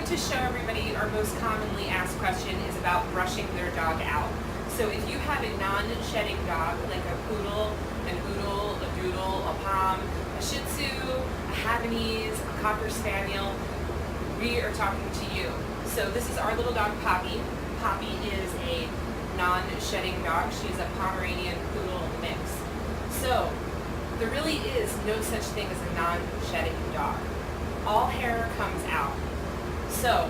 like to show everybody our most commonly asked question is about brushing their dog out. So if you have a non-shedding dog, like a poodle, an oodle, a doodle, a pom, a shih tzu, a Havanese, a cocker spaniel, we are talking to you. So this is our little dog Poppy. Poppy is a non-shedding dog. She's a Pomeranian poodle mix. So there really is no such thing as a non-shedding dog. All hair comes out. So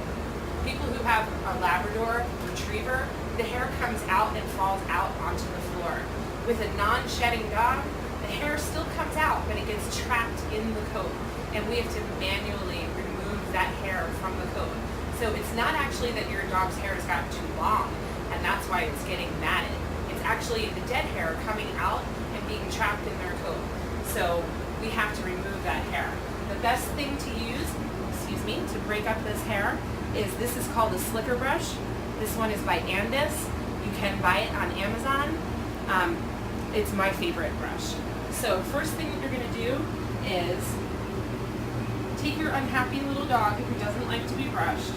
people who have a Labrador retriever, the hair comes out and falls out onto the floor. With a non-shedding dog, the hair still comes out, but it gets trapped in the coat, and we have to manually remove that hair from the coat. So it's not actually that your dog's hair has gotten too long, and that's why it's getting matted. It's actually the dead hair coming out and being trapped in their coat. So we have to remove that hair. The best thing to use, to break up this hair is, this is called a slicker brush. This one is by Andis. You can buy it on Amazon. It's my favorite brush. So first thing you're going to do is take your unhappy little dog who doesn't like to be brushed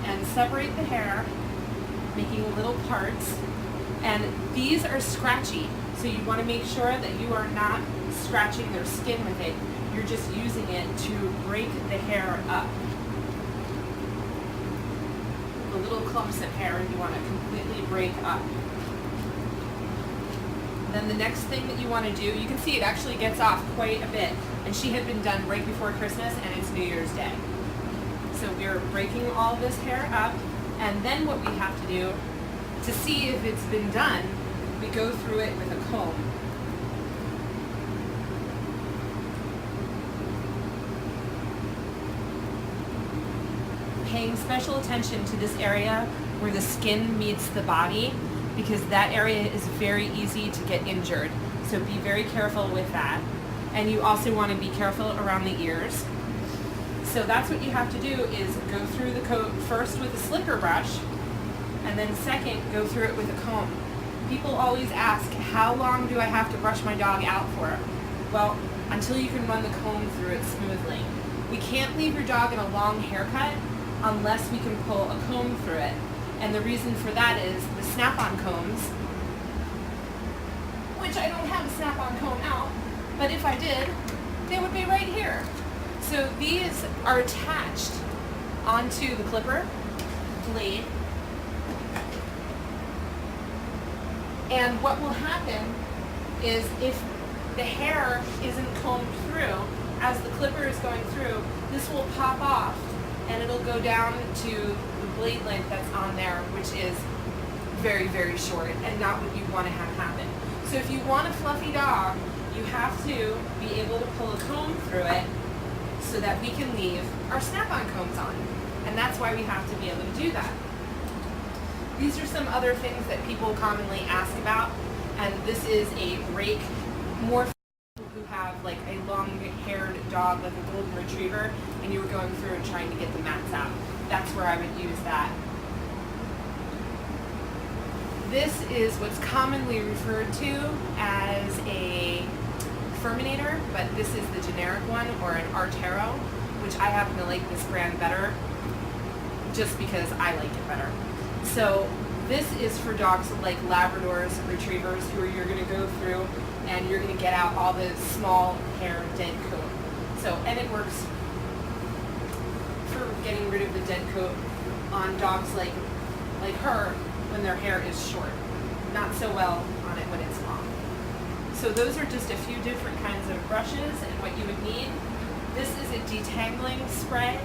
and separate the hair, making little parts. And these are scratchy, so you want to make sure that you are not scratching their skin with it. You're just using it to break the hair up. The little clumps of hair you want to completely break up. Then the next thing that you want to do, you can see it actually gets off quite a bit, and she had been done right before Christmas, and it's New Year's Day. So we're breaking all this hair up, and then what we have to do to see if it's been done, we go through it with a comb. Paying special attention to this area where the skin meets the body, because that area is very easy to get injured. So be very careful with that. And you also want to be careful around the ears. So that's what you have to do, is go through the coat first with a slicker brush, and then second, go through it with a comb. People always ask, how long do I have to brush my dog out for? Well, until you can run the comb through it smoothly. We can't leave your dog in a long haircut unless we can pull a comb through it. And the reason for that is the snap-on combs, which I don't have a snap-on comb out, but if I did, they would be right here. So these are attached onto the clipper blade. And what will happen is, if the hair isn't combed through, as the clipper is going through, this will pop off and it'll go down to the blade length that's on there, which is very, very short and not what you want to have happen. So if you want a fluffy dog, you have to be able to pull a comb through it so that we can leave our snap-on combs on. And that's why we have to be able to do that. These are some other things that people commonly ask about, and this is a rake, more for people who have like a long-haired dog, like a golden retriever, and you were going through and trying to get the mats out. That's where I would use that. This is what's commonly referred to as a Furminator, but this is the generic one, or an Artero, which I happen to like this brand better just because I like it better. So this is for dogs like Labradors, Retrievers, who you're going to go through and you're going to get out all the small hair dead coat. So, and it works for getting rid of the dead coat on dogs like her when their hair is short. Not so well on it when it's long. So those are just a few different kinds of brushes and what you would need. This is a detangling spray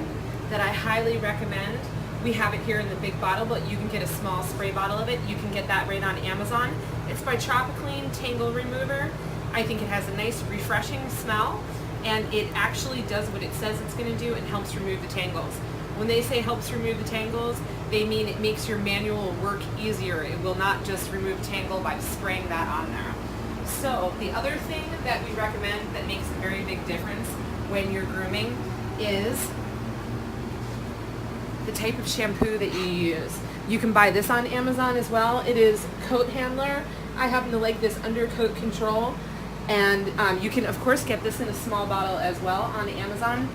that I highly recommend. We have it here in the big bottle, but you can get a small spray bottle of it. You can get that right on Amazon. It's by Tropiclean Tangle Remover. I think it has a nice refreshing smell, and it actually does what it says it's going to do and helps remove the tangles. When they say helps remove the tangles, they mean it makes your manual work easier. It will not just remove tangle by spraying that on there. So the other thing that we recommend that makes a very big difference when you're grooming is the type of shampoo that you use. You can buy this on Amazon as well. It is Coat Handler. I happen to like this Undercoat Control, and you can of course get this in a small bottle as well on Amazon.